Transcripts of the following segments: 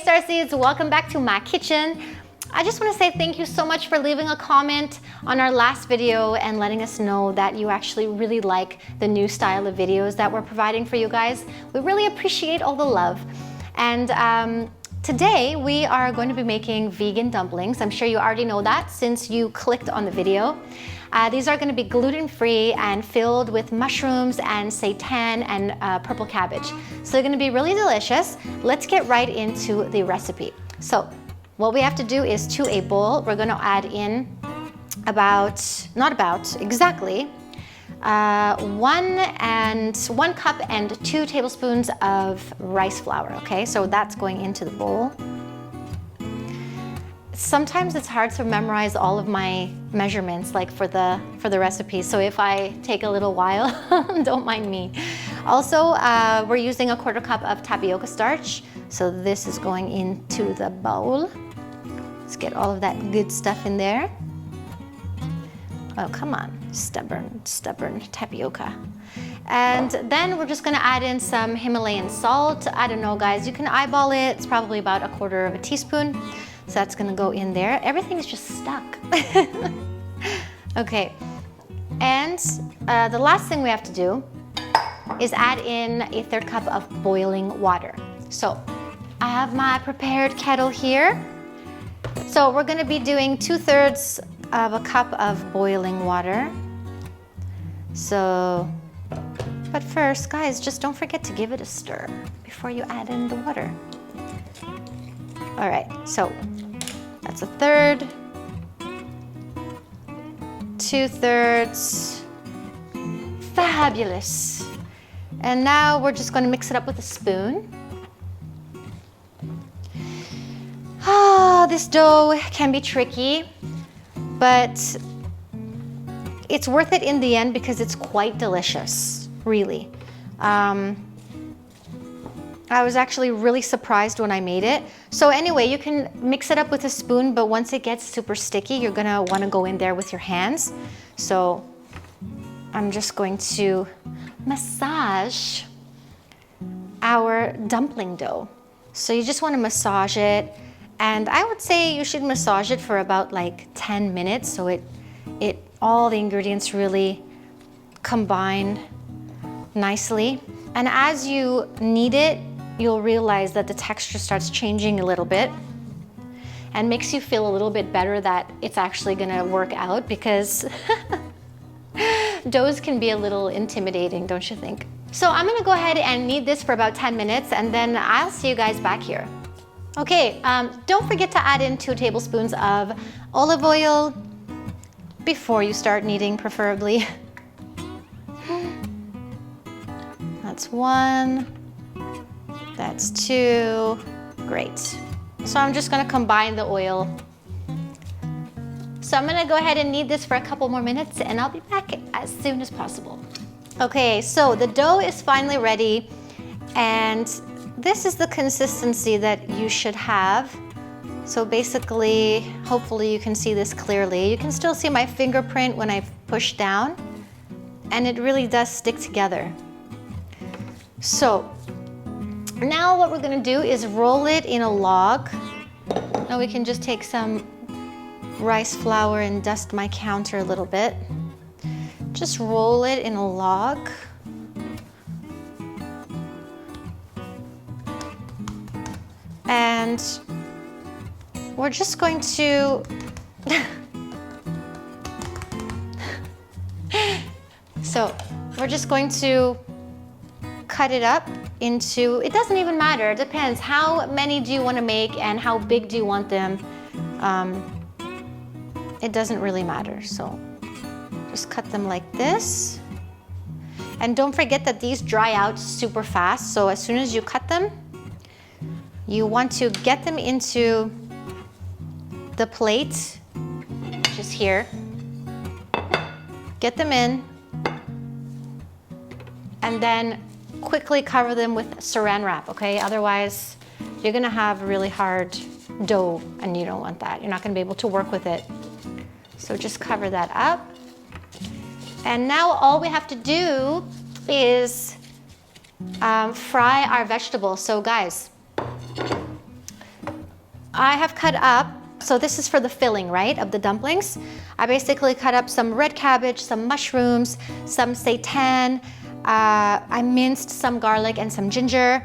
Starseeds, welcome back to my kitchen. I just want to say thank you so much for leaving a comment on our last video and letting us know that you actually really like the new style of videos that we're providing for you guys. We really appreciate all the love. And today we are going to be making vegan dumplings. I'm sure you already know that since you clicked on the video. These are going to be gluten-free and filled with mushrooms and seitan and purple cabbage. So they're going to be really delicious. Let's get right into the recipe. So what we have to do is, to a bowl, we're going to add in exactly 1 cup and 2 tablespoons of rice flour. Okay, so that's going into the bowl. Sometimes it's hard to memorize all of my measurements, like for the recipe. So if I take a little while, don't mind me. Also, we're using a 1/4 cup of tapioca starch. So this is going into the bowl. Let's get all of that good stuff in there. Oh, come on, stubborn tapioca. And then we're just gonna add in some Himalayan salt. I don't know, guys, you can eyeball it. It's probably about 1/4 teaspoon. So that's gonna go in there. Everything's just stuck. Okay, and the last thing we have to do is add in a 1/3 cup of boiling water. So I have my prepared kettle here. So we're gonna be doing 2/3 of a cup of boiling water. So, but first, guys, just don't forget to give it a stir before you add in the water. All right, so that's 1/3, 2/3, fabulous. And now we're just gonna mix it up with a spoon. This dough can be tricky, but it's worth it in the end because it's quite delicious, really. I was actually really surprised when I made it. So anyway, you can mix it up with a spoon, but once it gets super sticky, you're gonna wanna go in there with your hands. So I'm just going to massage our dumpling dough. So you just wanna massage it. And I would say you should massage it for about like 10 minutes so all the ingredients really combine nicely. And as you knead it, you'll realize that the texture starts changing a little bit and makes you feel a little bit better that it's actually gonna work out, because doughs can be a little intimidating, don't you think? So I'm gonna go ahead and knead this for about 10 minutes and then I'll see you guys back here. Okay, don't forget to add in 2 tablespoons of olive oil before you start kneading, preferably. That's 1, that's 2, great. So I'm just gonna combine the oil. So I'm gonna go ahead and knead this for a couple more minutes and I'll be back as soon as possible. Okay, so the dough is finally ready, and this is the consistency that you should have. So basically, hopefully you can see this clearly. You can still see my fingerprint when I push down, and it really does stick together. So now what we're gonna do is roll it in a log. Now we can just take some rice flour and dust my counter a little bit. Just roll it in a log. And we're just going to so we're just going to cut it up into, it doesn't even matter, it depends how many do you want to make and how big do you want them. It doesn't really matter. So just cut them like this, and don't forget that these dry out super fast. So as soon as you cut them, you want to get them into the plate, which is here. Get them in, and then quickly cover them with saran wrap, okay? Otherwise, you're gonna have really hard dough, and you don't want that. You're not gonna be able to work with it. So just cover that up. And now all we have to do is fry our vegetables. So guys, I have cut up, so this is for the filling, right, of the dumplings. I basically cut up some red cabbage, some mushrooms, some seitan. I minced some garlic and some ginger,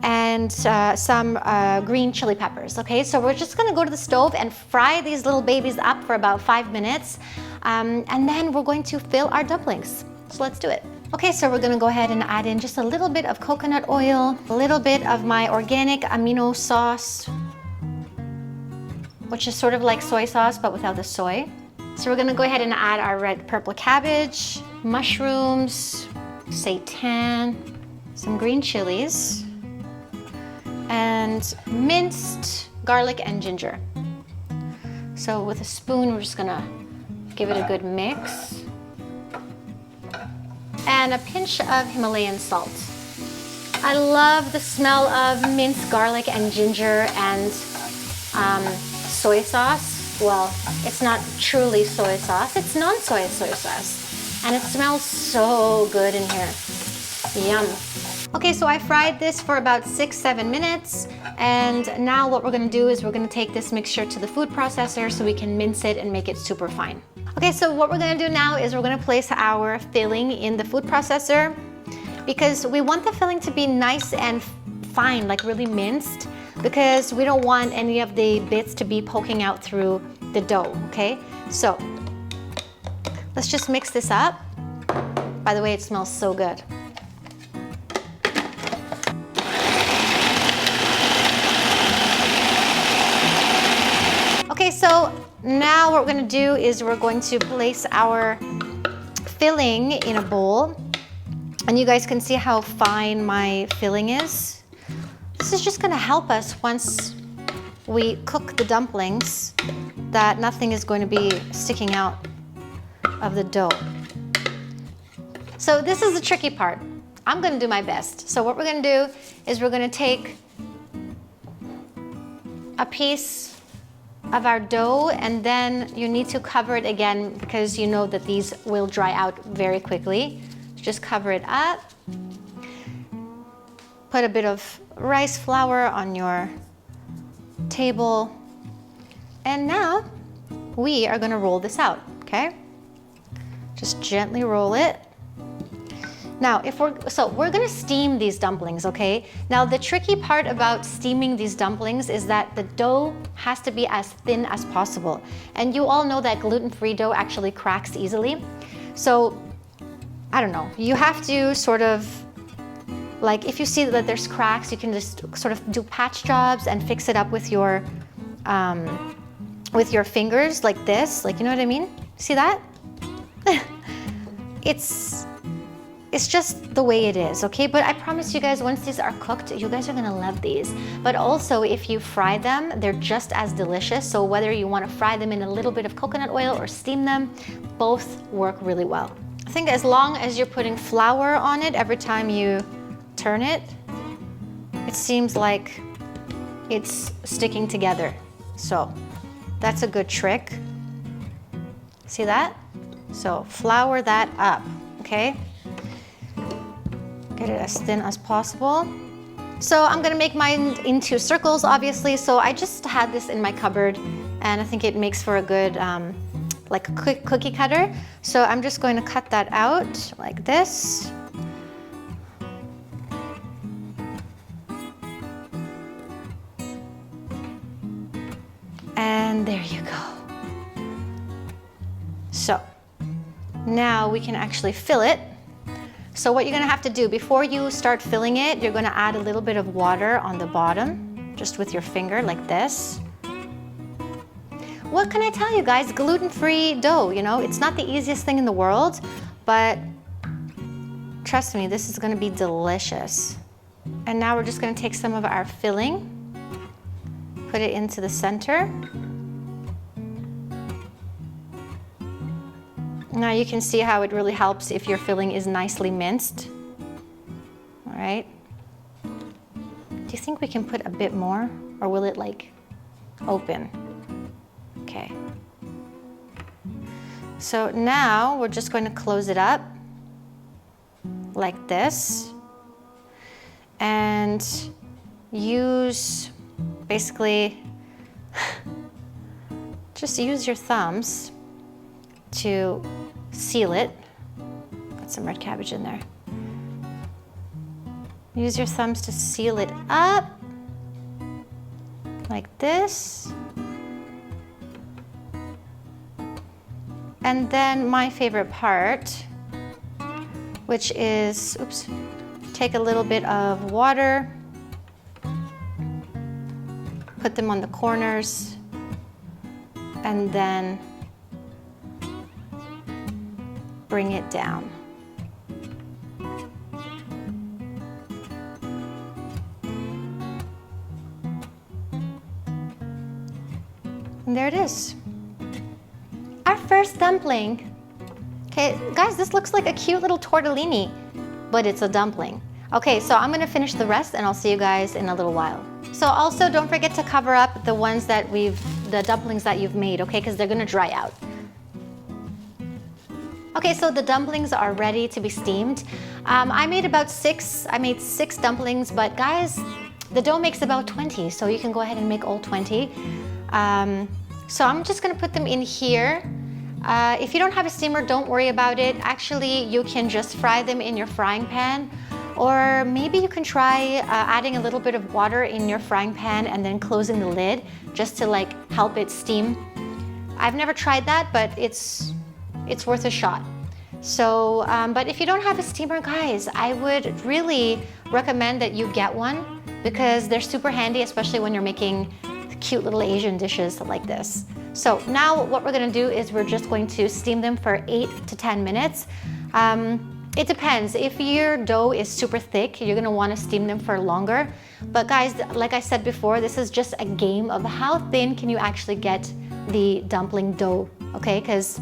and some green chili peppers, okay? So we're just gonna go to the stove and fry these little babies up for about 5 minutes, and then we're going to fill our dumplings. So let's do it. Okay, so we're gonna go ahead and add in just a little bit of coconut oil, a little bit of my organic amino sauce, which is sort of like soy sauce, but without the soy. So we're gonna go ahead and add our red purple cabbage, mushrooms, seitan, some green chilies, and minced garlic and ginger. So with a spoon, we're just gonna give it a good mix. And a pinch of Himalayan salt. I love the smell of minced garlic and ginger and soy sauce. Well, it's not truly soy sauce, it's non-soy soy sauce. And it smells so good in here. Yum. Okay, so I fried this for about 6-7 minutes, and now what we're gonna do is we're gonna take this mixture to the food processor so we can mince it and make it super fine. Okay, so what we're gonna do now is we're gonna place our filling in the food processor, because we want the filling to be nice and fine, like really minced, because we don't want any of the bits to be poking out through the dough, okay? So let's just mix this up. By the way, it smells so good. Okay, so now what we're gonna do is we're going to place our filling in a bowl, and you guys can see how fine my filling is. This is just gonna help us once we cook the dumplings, that nothing is going to be sticking out of the dough. So this is the tricky part. I'm gonna do my best. So what we're gonna do is we're gonna take a piece of our dough, and then you need to cover it again because you know that these will dry out very quickly. Just cover it up. Put a bit of rice flour on your table. And now we are gonna roll this out, okay? Just gently roll it. Now, we're gonna steam these dumplings, okay? Now, the tricky part about steaming these dumplings is that the dough has to be as thin as possible. And you all know that gluten-free dough actually cracks easily. So, I don't know, you have to sort of, like, if you see that there's cracks, you can just sort of do patch jobs and fix it up with your fingers like this, like, you know what I mean? See that? It's just the way it is, okay? But I promise you guys, once these are cooked, you guys are gonna love these. But also, if you fry them, they're just as delicious. So whether you wanna fry them in a little bit of coconut oil or steam them, both work really well. I think as long as you're putting flour on it every time you turn it, it seems like it's sticking together. So that's a good trick. See that? So flour that up, okay? Get it as thin as possible. So I'm gonna make mine into circles, obviously. So I just had this in my cupboard, and I think it makes for a good, like a quick cookie cutter. So I'm just going to cut that out like this. And there you go. So now we can actually fill it. So what you're gonna have to do before you start filling it, you're gonna add a little bit of water on the bottom, just with your finger like this. What can I tell you guys? Gluten-free dough, you know, it's not the easiest thing in the world, but trust me, this is gonna be delicious. And now we're just gonna take some of our filling, put it into the center. Now you can see how it really helps if your filling is nicely minced. All right. Do you think we can put a bit more, or will it like open? Okay. So now we're just going to close it up like this and use basically just use your thumbs to seal it. Put some red cabbage in there. Use your thumbs to seal it up, like this. And then my favorite part, which is, oops, take a little bit of water, put them on the corners, and then bring it down. And there it is. Our first dumpling. Okay, guys, this looks like a cute little tortellini, but it's a dumpling. Okay, so I'm gonna finish the rest and I'll see you guys in a little while. So also don't forget to cover up the ones that the dumplings that you've made, okay, because they're gonna dry out. Okay, so the dumplings are ready to be steamed. I made six dumplings, but guys, the dough makes about 20, so you can go ahead and make all 20. So I'm just gonna put them in here. If you don't have a steamer, don't worry about it. Actually, you can just fry them in your frying pan, or maybe you can try adding a little bit of water in your frying pan and then closing the lid just to like help it steam. I've never tried that, but it's worth a shot. So, but if you don't have a steamer, guys, I would really recommend that you get one because they're super handy, especially when you're making cute little Asian dishes like this. So now what we're gonna do is we're just going to steam them for 8 to 10 minutes. It depends. If your dough is super thick, you're gonna wanna steam them for longer. But guys, like I said before, this is just a game of how thin can you actually get the dumpling dough, okay? Because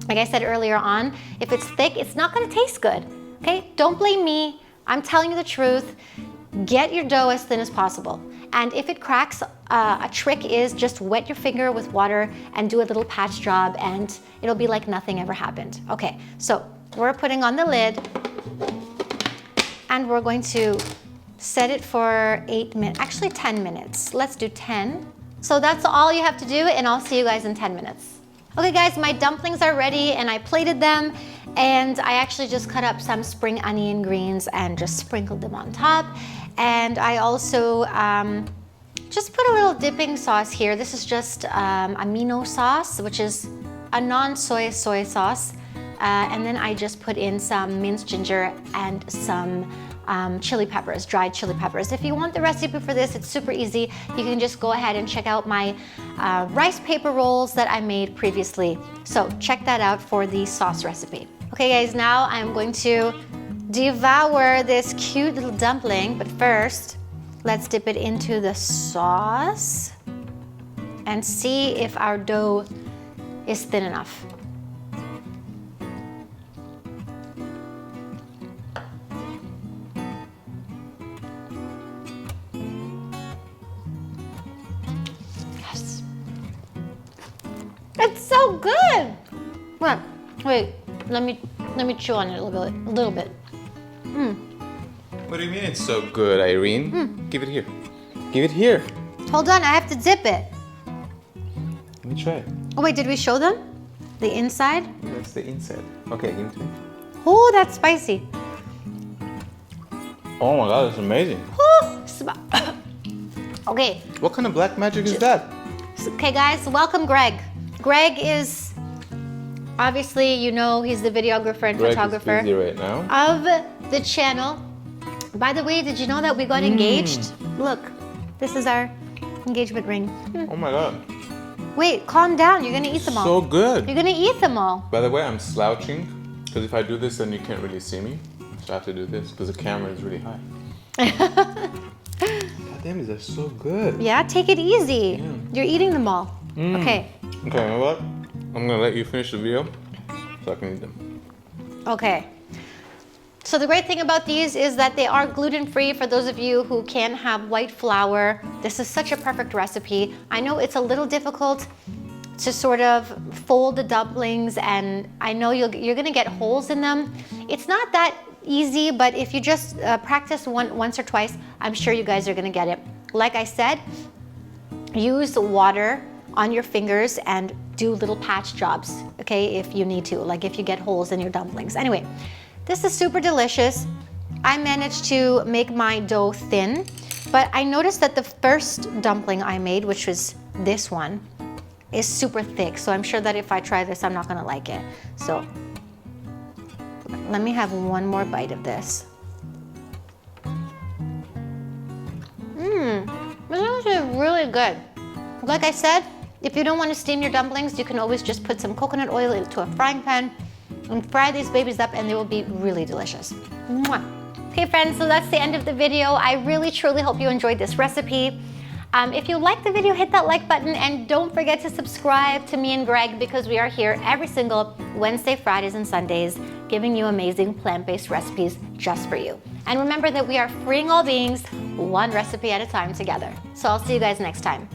like I said earlier on, if it's thick, it's not gonna taste good, okay? Don't blame me, I'm telling you the truth. Get your dough as thin as possible. And if it cracks, a trick is just wet your finger with water and do a little patch job and it'll be like nothing ever happened. Okay, so we're putting on the lid and we're going to set it for 8 minutes, actually 10 minutes. Let's do 10. So that's all you have to do and I'll see you guys in 10 minutes. Okay guys, my dumplings are ready and I plated them and I actually just cut up some spring onion greens and just sprinkled them on top. And I also just put a little dipping sauce here. This is just amino sauce, which is a non-soy sauce. And then I just put in some minced ginger and some chili peppers, dried chili peppers. If you want the recipe for this, it's super easy. You can just go ahead and check out my rice paper rolls that I made previously. So check that out for the sauce recipe. Okay guys, now I'm going to devour this cute little dumpling, but first, let's dip it into the sauce and see if our dough is thin enough. Yes. It's so good. Wait, let me chew on it a little bit. What do you mean it's so good, Irene? Give it here. Give it here. Hold on, I have to dip it. Let me try it. Oh wait, did we show them? The inside? That's the inside. Okay, give it to me. Oh, that's spicy. Oh my god, it's amazing. Okay. What kind of black magic is that? Okay guys, welcome Greg. Greg is, obviously, you know, he's the videographer and photographer is busy right now. of the channel. By the way, did you know that we got engaged? Look, this is our engagement ring. Oh my god. Wait, calm down. You're gonna eat them all. So good. You're gonna eat them all. By the way, I'm slouching because if I do this, then you can't really see me. So I have to do this because the camera is really high. God damn, these are so good. Yeah, take it easy. Yeah. You're eating them all. Okay. Okay, you know what? I'm gonna let you finish the video so I can eat them. Okay. So the great thing about these is that they are gluten-free for those of you who can't have white flour. This is such a perfect recipe. I know it's a little difficult to sort of fold the dumplings and I know you're gonna get holes in them. It's not that easy, but if you just practice once or twice, I'm sure you guys are gonna get it. Like I said, use water on your fingers and do little patch jobs, okay, if you need to, like if you get holes in your dumplings. Anyway, this is super delicious. I managed to make my dough thin, but I noticed that the first dumpling I made, which was this one, is super thick. So I'm sure that if I try this, I'm not gonna like it. So let me have one more bite of this. This is actually really good. Like I said, if you don't want to steam your dumplings, you can always just put some coconut oil into a frying pan and fry these babies up, and they will be really delicious. Mwah. Okay friends, so that's the end of the video. I really truly hope you enjoyed this recipe. If you liked the video, hit that like button, and don't forget to subscribe to me and Greg, because we are here every single Wednesday, Fridays, and Sundays giving you amazing plant-based recipes just for you. And remember that we are freeing all beings one recipe at a time together. So I'll see you guys next time.